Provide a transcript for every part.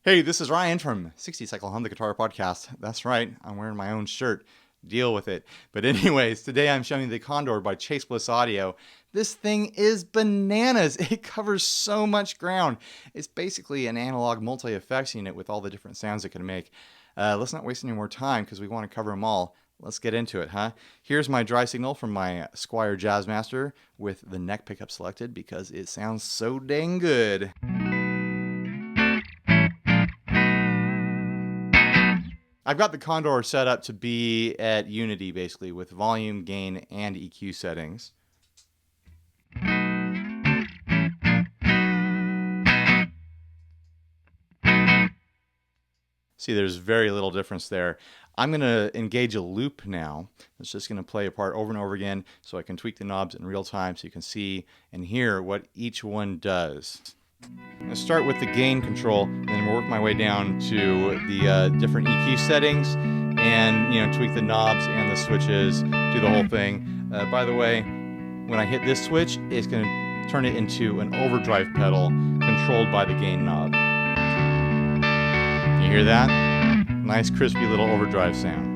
Hey, this is Ryan from 60 Cycle Hum the Guitar Podcast. That's right, I'm wearing my own shirt. Deal with it. But anyways, today I'm showing the Condor by Bliss Audio. This thing is bananas. It covers so much ground. It's basically an analog multi-effects unit with all the different sounds it can make. Let's not waste any more time because we want to cover them all. Let's get into it, huh? Here's my dry signal from my Squier Jazzmaster with the neck pickup selected because it sounds so dang good. I've got the Condor set up to be at unity, basically, with volume, gain, and EQ settings. See, there's very little difference there. I'm going to engage a loop now. It's just going to play a part over and over again so I can tweak the knobs in real time so you can see and hear what each one does. I'm going to start with the gain control, and then work my way down to the different EQ settings and, tweak the knobs and the switches, do the whole thing. By the way, when I hit this switch, it's going to turn it into an overdrive pedal controlled by the gain knob. You hear that? Nice crispy little overdrive sound.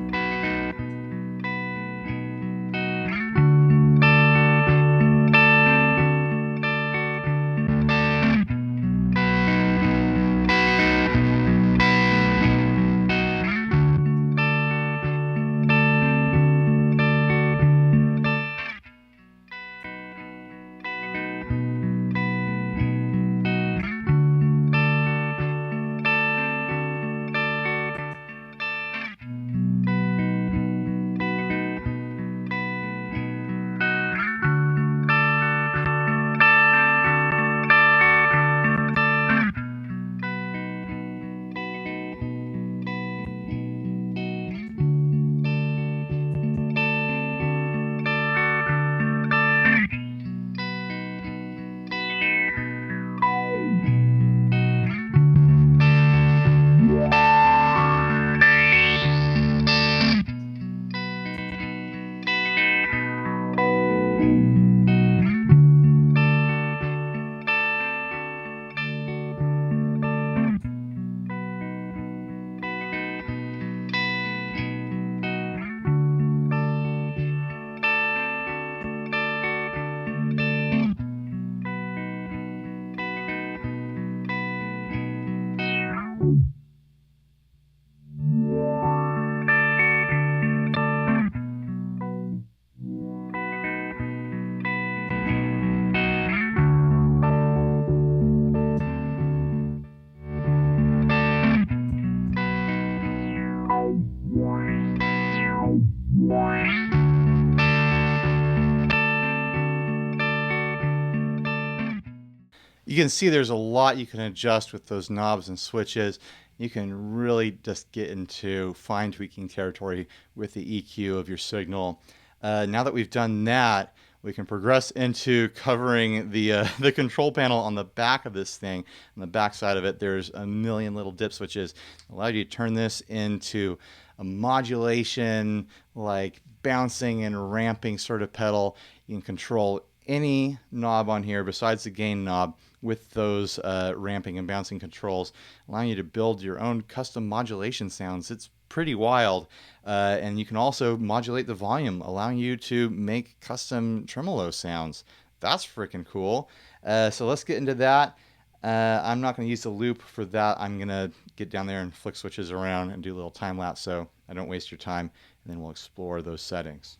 You can see there's a lot you can adjust with those knobs and switches. You can really just get into fine tweaking territory with the EQ of your signal. Now that we've done that, we can progress into covering the control panel on the back of this thing. On the back side of it, there's a million little dip switches. Allow you to turn this into a modulation, like bouncing and ramping sort of pedal. You can control any knob on here besides the gain knob with those ramping and bouncing controls, allowing you to build your own custom modulation sounds. It's pretty wild. And you can also modulate the volume, allowing you to make custom tremolo sounds. That's freaking cool. So let's get into that. I'm not going to use the loop for that. I'm going to get down there and flick switches around and do a little time lapse so I don't waste your time, and then we'll explore those settings.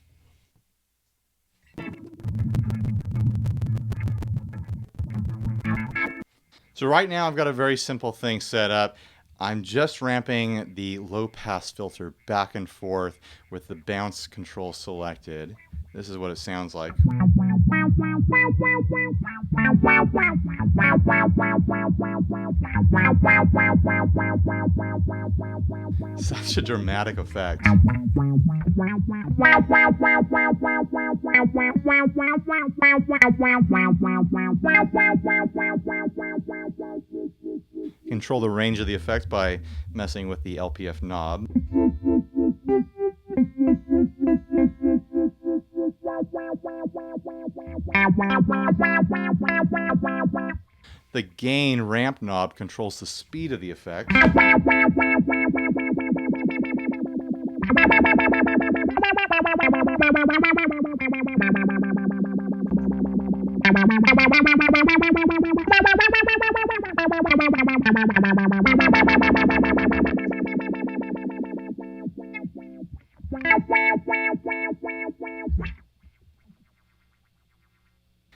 So right now I've got a very simple thing set up. I'm just ramping the low pass filter back and forth with the bounce control selected. This is what it sounds like. Such a dramatic effect. Control the range of the effect by messing with the LPF knob. The gain ramp knob controls the speed of the effect.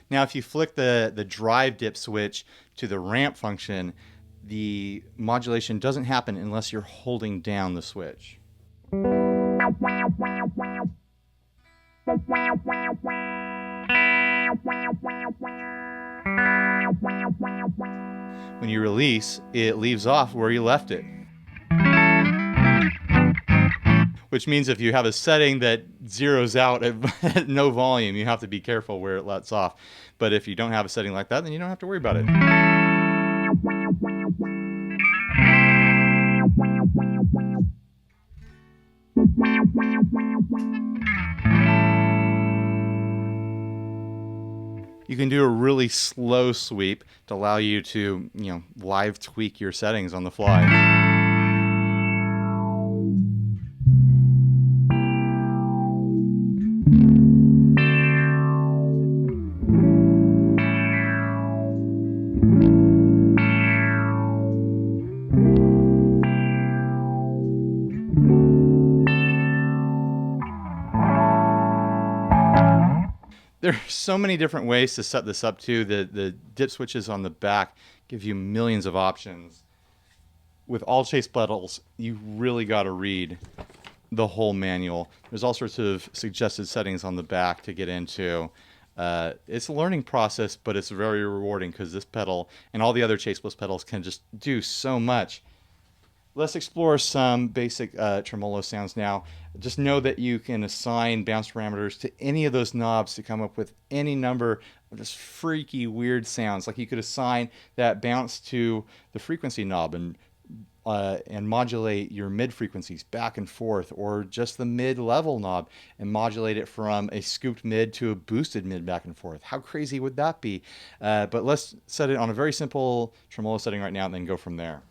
Now, if you flick the drive dip switch to the ramp function, the modulation doesn't happen unless you're holding down the switch. When you release, it leaves off where you left it. Which means if you have a setting that zeroes out at no volume, you have to be careful where it lets off. But if you don't have a setting like that, then you don't have to worry about it. You can do a really slow sweep to allow you to, live tweak your settings on the fly. There are so many different ways to set this up too. The dip switches on the back give you millions of options. With all chase pedals, you really got to read the whole manual. There's all sorts of suggested settings on the back to get into. It's a learning process, but it's very rewarding because this pedal and all the other Chase Bliss pedals can just do so much. Let's explore some basic tremolo sounds now. Just know that you can assign bounce parameters to any of those knobs to come up with any number of just freaky weird sounds. Like you could assign that bounce to the frequency knob and modulate your mid frequencies back and forth, or just the mid-level knob and modulate it from a scooped mid to a boosted mid back and forth. How crazy would that be? But let's set it on a very simple tremolo setting right now and then go from there.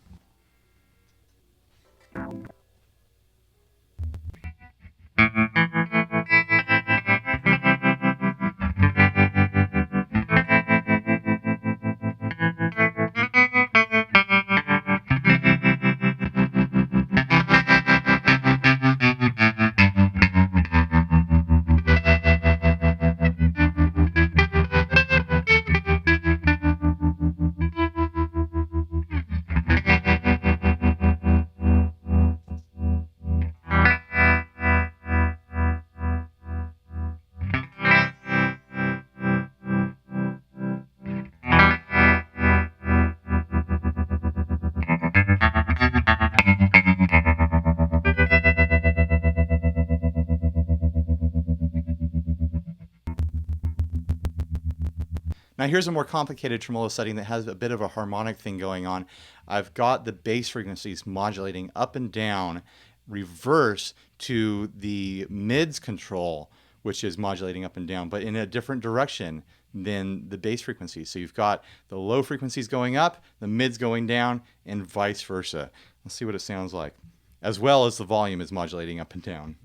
Now here's a more complicated tremolo setting that has a bit of a harmonic thing going on. I've got the bass frequencies modulating up and down, reverse to the mids control, which is modulating up and down, but in a different direction than the bass frequencies. So you've got the low frequencies going up, the mids going down, and vice versa. Let's see what it sounds like, as well as the volume is modulating up and down.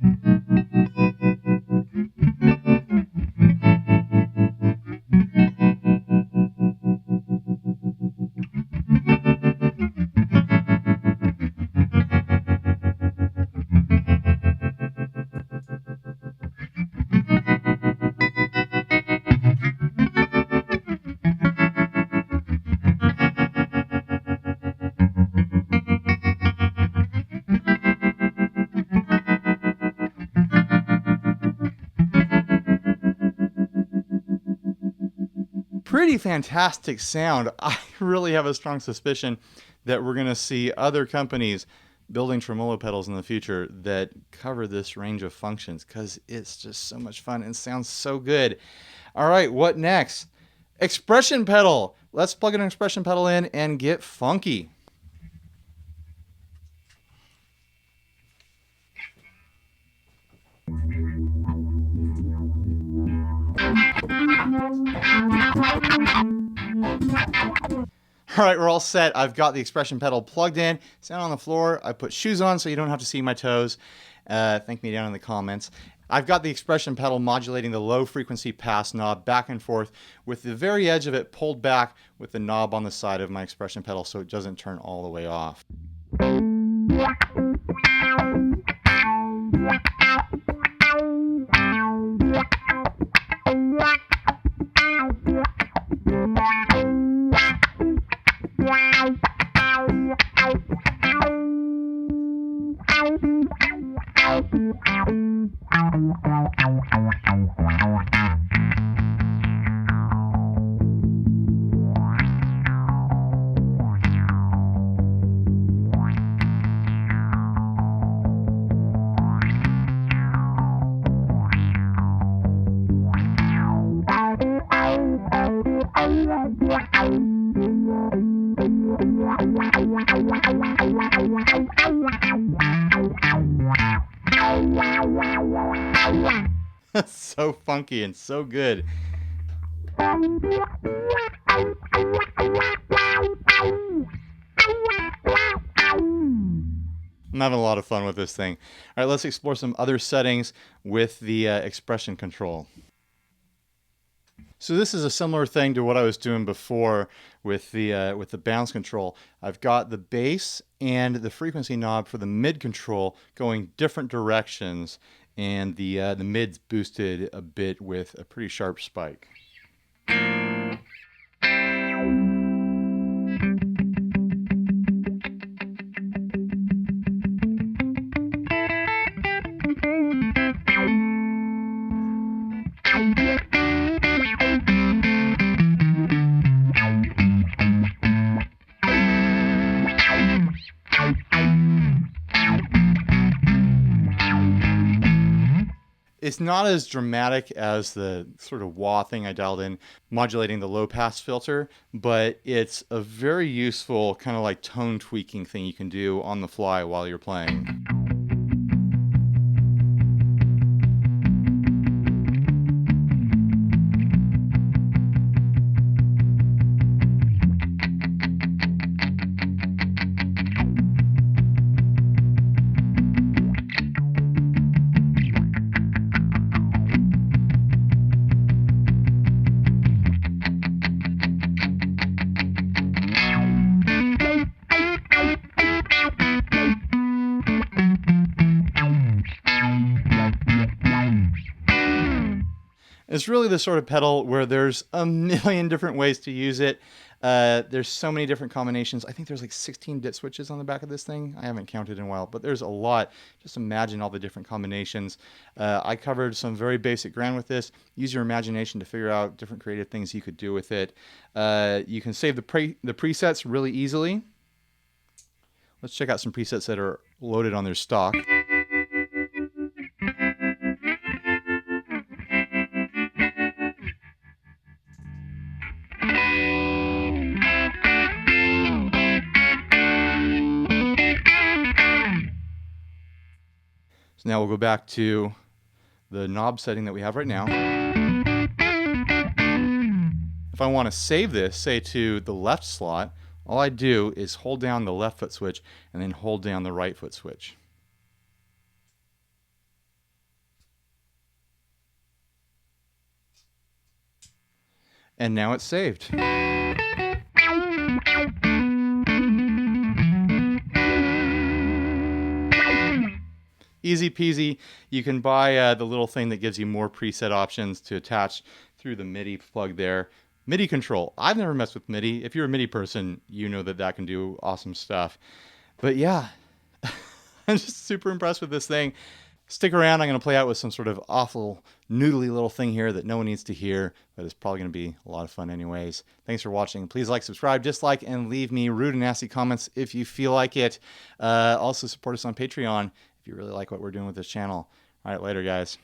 Pretty fantastic sound. I really have a strong suspicion that we're going to see other companies building tremolo pedals in the future that cover this range of functions, because it's just so much fun and sounds so good. All right, what next? Expression pedal. Let's plug an expression pedal in and get funky. All right, we're all set. I've got the expression pedal plugged in. It's down on the floor. I put shoes on so you don't have to see my toes. Thank me down in the comments. I've got the expression pedal modulating the low frequency pass knob back and forth with the very edge of it pulled back with the knob on the side of my expression pedal so it doesn't turn all the way off. So funky and so good. I'm having a lot of fun with this thing. All right, let's explore some other settings with the expression control. So this is a similar thing to what I was doing before with the bounce control. I've got the bass and the frequency knob for the mid control going different directions, and the mids boosted a bit with a pretty sharp spike. It's not as dramatic as the sort of wah thing I dialed in, modulating the low pass filter, but it's a very useful kind of like tone tweaking thing you can do on the fly while you're playing. It's really the sort of pedal where there's a million different ways to use it. There's so many different combinations. I think there's like 16 bit switches on the back of this thing. I haven't counted in a while, but there's a lot. Just imagine all the different combinations. I covered some very basic ground with this. Use your imagination to figure out different creative things you could do with it. You can save the presets really easily. Let's check out some presets that are loaded on their stock. So now we'll go back to the knob setting that we have right now. If I want to save this, say to the left slot, all I do is hold down the left foot switch and then hold down the right foot switch. And now it's saved. Easy peasy. You can buy the little thing that gives you more preset options to attach through the MIDI plug there. MIDI control. I've never messed with MIDI. If you're a MIDI person, you know that that can do awesome stuff. But yeah, I'm just super impressed with this thing. Stick around. I'm going to play out with some sort of awful, noodly little thing here that no one needs to hear, but it's probably going to be a lot of fun anyways. Thanks for watching. Please like, subscribe, dislike, and leave me rude and nasty comments if you feel like it. Also, support us on Patreon if you really like what we're doing with this channel. All right, later, guys.